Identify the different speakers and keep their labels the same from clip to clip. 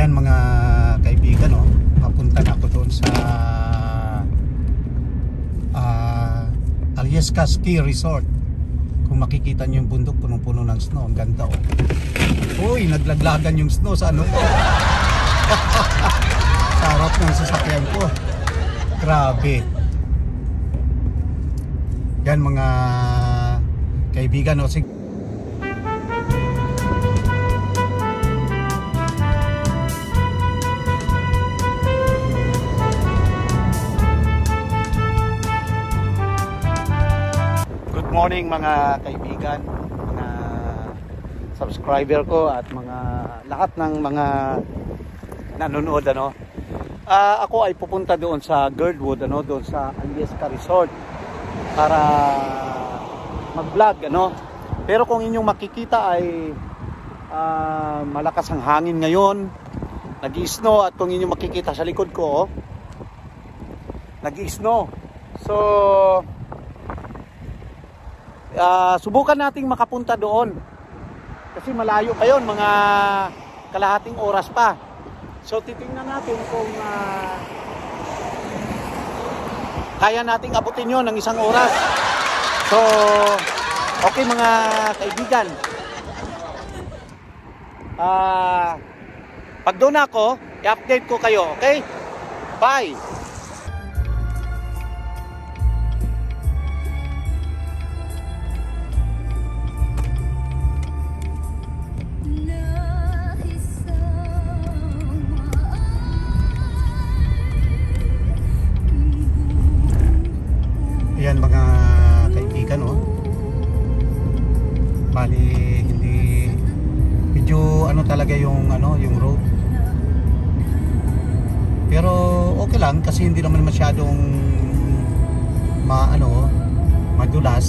Speaker 1: Yan mga kaibigan, oh, papunta na ako doon sa Alyeska Ski Resort. Kung makikita nyo yung bundok, punong-puno ng snow. Ang ganda, oh. Uy, naglaglagan yung snow sa ano ko. Sarap ng sasakyan ko. Grabe. Yan mga kaibigan, oh. Good morning mga kaibigan, mga subscriber ko at mga lahat ng mga nanonood, ano. Ako ay pupunta doon sa Girdwood, ano, doon sa Alyeska Resort para mag-vlog, ano. Pero kung inyong makikita ay malakas ang hangin ngayon, nag-i-snow, at kung inyong makikita sa likod ko, nag-i-snow. So subukan nating makapunta doon kasi malayo pa yon, mga kalahating oras pa. So titingnan natin kung kaya nating abutin yon ng isang oras. So okay mga kaibigan, pag doon ako i-update ko kayo, okay? Bye. Ayan mga kaibigan, oh. Bali hindi medyo ano talaga yung ano, yung road. Pero okay lang kasi hindi naman masyadong madulas.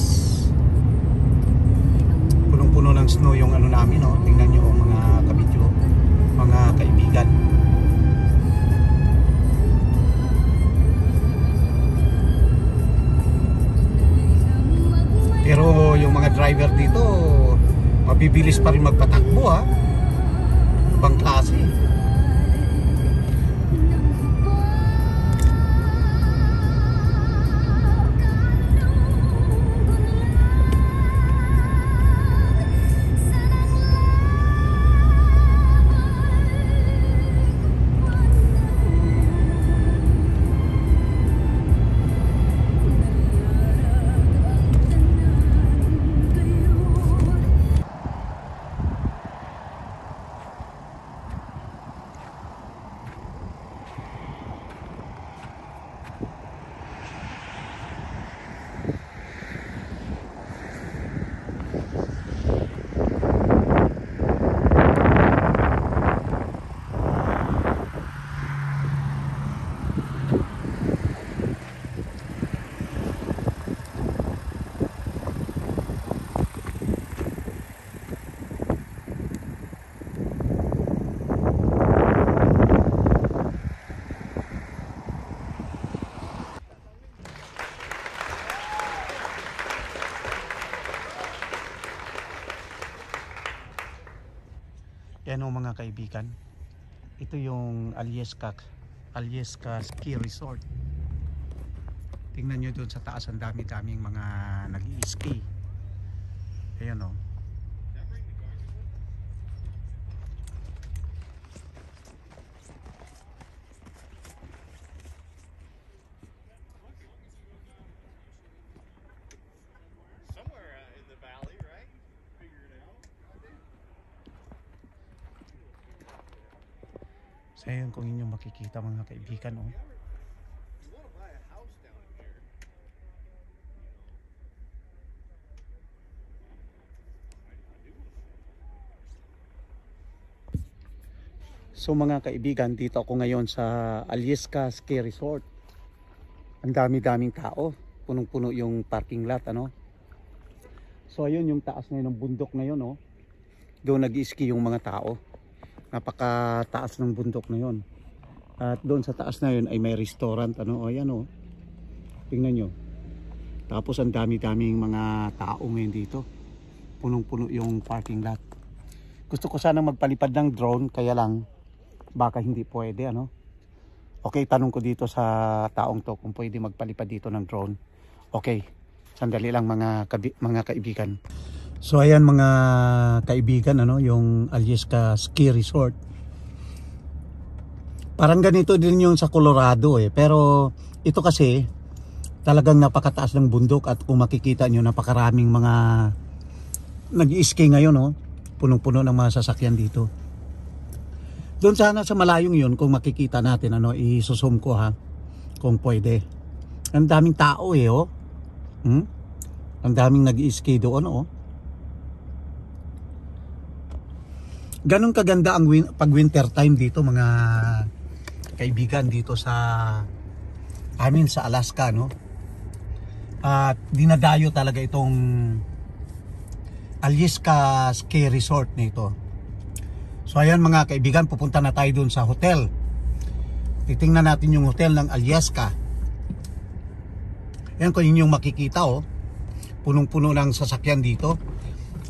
Speaker 1: Punong-puno ng snow yung ano namin, oh. Tingnan niyo, oh, mga kabidyo, mga kaibigan. Pero yung mga driver dito mabibilis pa rin magpatakbo, ha. Ibang klase. Yan, oh, mga kaibigan, ito yung Alyeska Ski Resort. Tingnan nyo doon sa taas, ang dami-daming mga nag-i-ski. Ayan, oh. So ayan, kung inyong makikita mga kaibigan, oh. So mga kaibigan, dito ako ngayon sa Alyeska Ski Resort. Ang dami-daming tao, punong-puno yung parking lot, ano. So ayun yung taas na yun ng bundok na yun, oh. Doon nag-i-ski yung mga tao. Napakataas ng bundok na yon. At doon sa taas na yon ay may restaurant, ano. O ayan, oh. Tingnan nyo. Tapos ang dami-daming mga tao ngayon dito. Punong-puno yung parking lot. Gusto ko sana magpalipad ng drone, kaya lang baka hindi pwede, ano. Okay, tanong ko dito sa taong to kung pwede magpalipad dito ng drone. Okay, sandali lang mga kaibigan. So ayan mga kaibigan, ano, yung Alyeska Ski Resort. Parang ganito din yung sa Colorado pero ito kasi talagang napakataas ng bundok at kung makikita nyo napakaraming mga nag-i-ski ngayon, punong-puno ng mga sasakyan dito. Doon sana sa malayong yun, kung makikita natin, i-zoom ko kung pwede. Ang daming tao Ang daming nag-i-ski doon, Ganun kaganda ang pag winter time dito mga kaibigan dito sa sa Alaska, At dinadayo talaga itong Alyeska Ski Resort nito. So ayan mga kaibigan, pupunta na tayo dun sa hotel. Titingnan natin yung hotel ng Alyeska. Ayan, kung yun yung makikita, punong-puno ng sasakyan dito.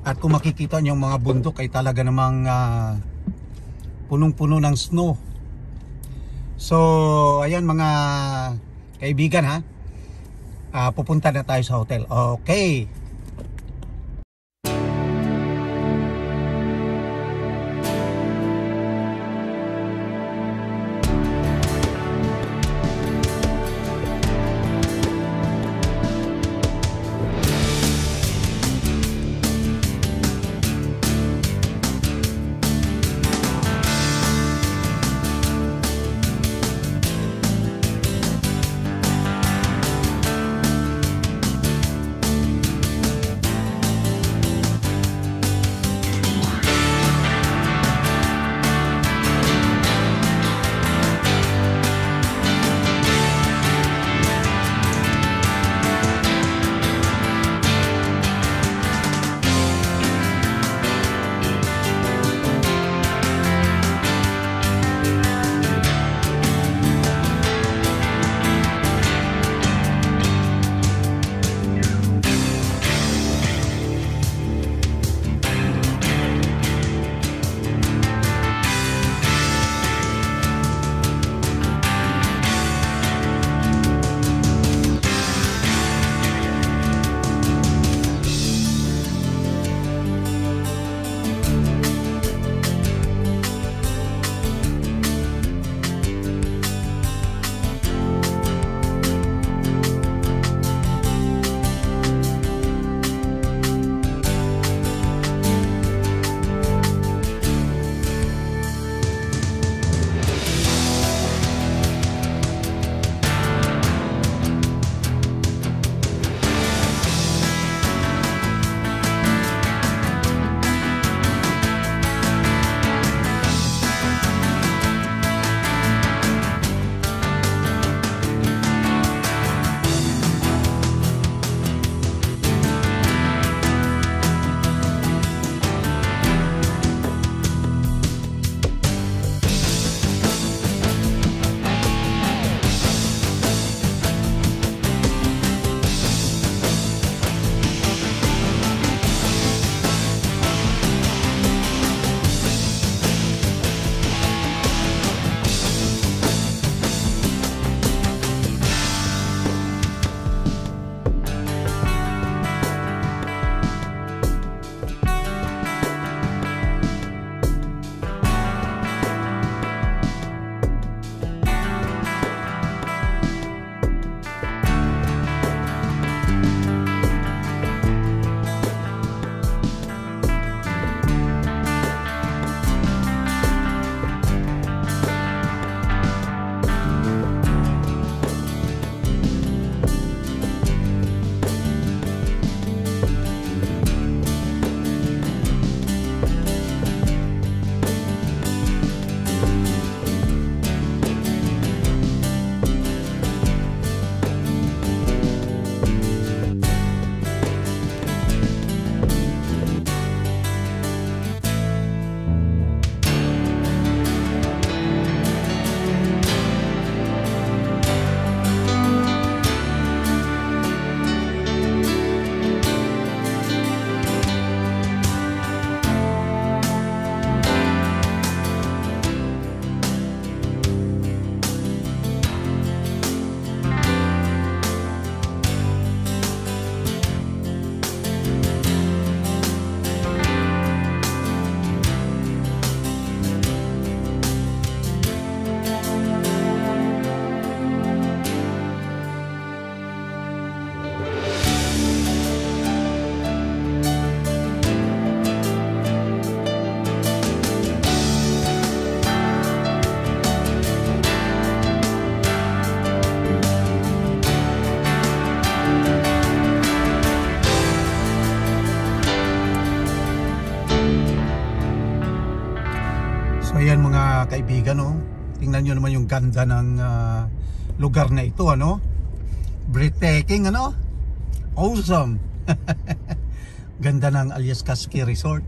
Speaker 1: At kung makikita nyo yung mga bundok ay talaga namang punong-puno ng snow. So ayan mga kaibigan, pupunta na tayo sa hotel. Okay. So ayan mga kaibigan, no? Tingnan nyo naman yung ganda ng lugar na ito, ano? Breathtaking, ano? Awesome. Ganda ng Alyeska Ski Resort.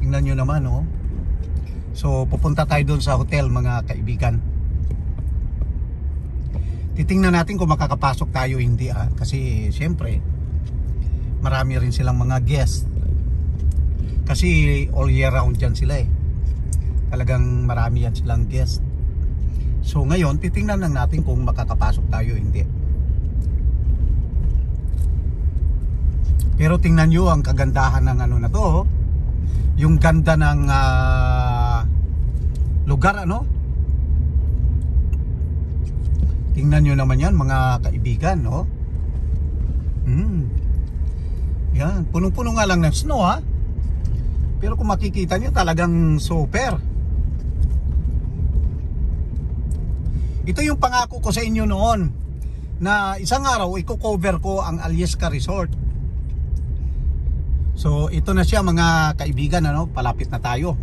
Speaker 1: Tingnan nyo naman, no? So pupunta tayo doon sa hotel mga kaibigan. Titingnan natin kung makakapasok tayo hindi, kasi siyempre marami rin silang mga guest. Kasi all year round dyan sila eh. Talagang marami yan silang guest. So ngayon titingnan lang natin kung makakapasok tayo hindi. Pero tingnan nyo ang kagandahan ng ano na to. Yung ganda ng lugar, ano. Tingnan nyo naman yan mga kaibigan, no. Yan, punong-puno nga lang ng snow, ha. Pero kung makikita nyo talagang super. Ito yung pangako ko sa inyo noon na isang araw i-cover ko ang Alyeska Resort. So ito na siya mga kaibigan, ano, palapit na tayo.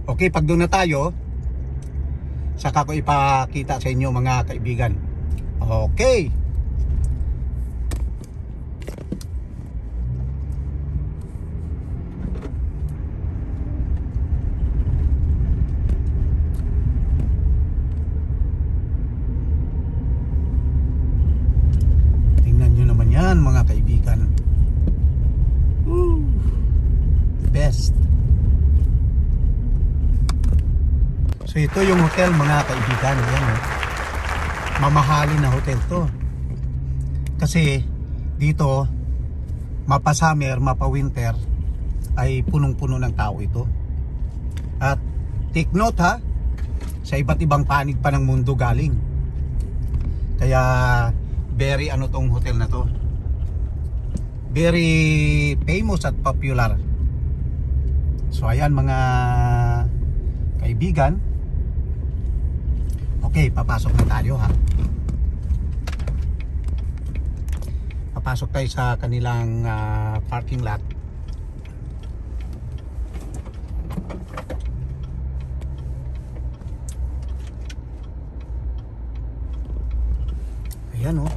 Speaker 1: Okay, pag doon na tayo, saka ko ipakita sa inyo mga kaibigan. Okay. Yan mga kaibigan. Best. So ito yung hotel mga kaibigan. Yan, mamahalin na hotel to. Kasi dito mapa summer, mapa winter ay punong-puno ng tao ito. At take note, ha, sa iba't ibang panig pa ng mundo galing. Kaya very ano tong hotel na to, very famous at popular. So ayan mga kaibigan. Okay, papasok na tayo, ha. Papasok tayo sa kanilang parking lot. Ayan, oh.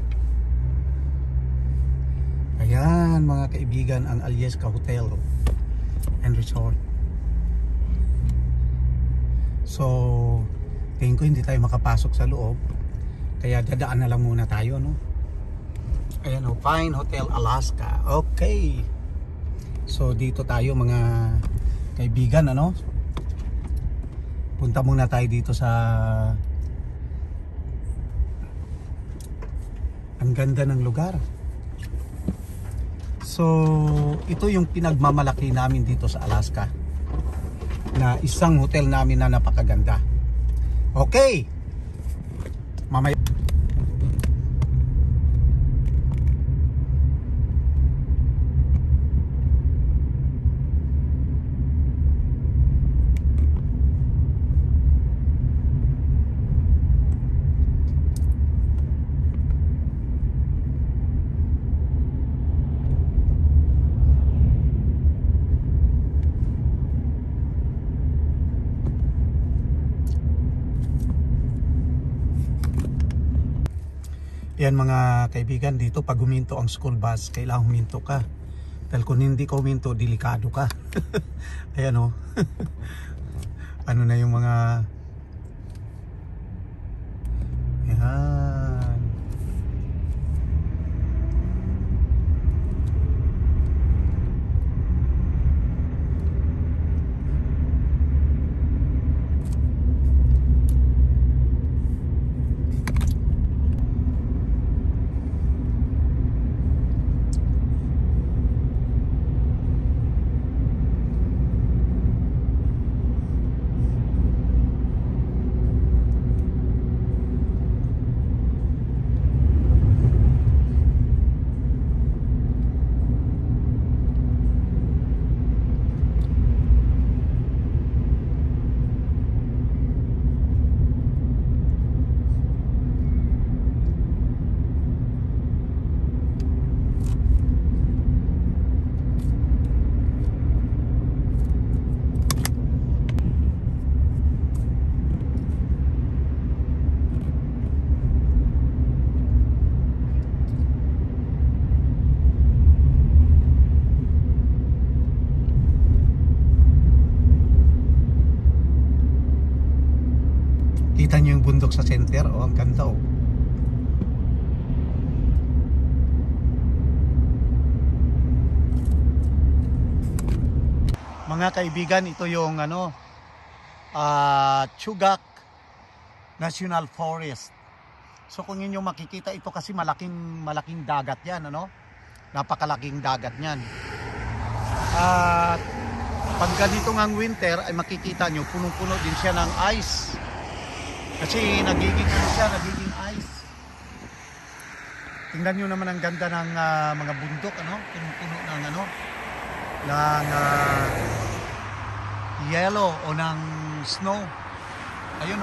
Speaker 1: Ayan mga kaibigan, ang Alyeska Hotel and Resort. So tingin ko hindi tayo makapasok sa loob, kaya dadaan na lang muna tayo, no? Ayan, oh, Pine Hotel Alaska. Okay. So dito tayo mga kaibigan, ano? Punta muna tayo dito sa, ang ganda ng lugar. So ito yung pinagmamalaki namin dito sa Alaska, na isang hotel namin na napakaganda. Okay, mamaya. Yan mga kaibigan, dito pag huminto ang school bus, kailangan huminto ka. Dahil kung hindi ka huminto, delikado ka. Ayan, oh. Ano na yung mga, yan. Kita nyo yung bundok sa center. Oh, ang ganda oh. Mga kaibigan, ito yung Chugach National Forest. So kung inyo makikita ito kasi malaking dagat 'yan, napakalaking dagat niyan. At pag ganito ngang winter ay makikita nyo punong-puno din siya ng ice. Kasi nagiging ice. Tingnan nyo naman ang ganda ng mga bundok, punong-puno ng yellow o ng snow. Ayun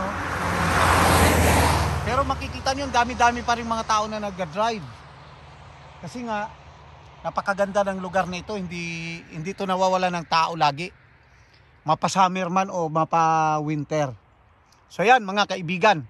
Speaker 1: Pero makikita nyo dami-dami pa rin mga tao na nag-drive. Kasi nga napakaganda ng lugar na ito, hindi ito nawawala ng tao lagi. Mapa-summer man o mapa-winter. So yan mga kaibigan.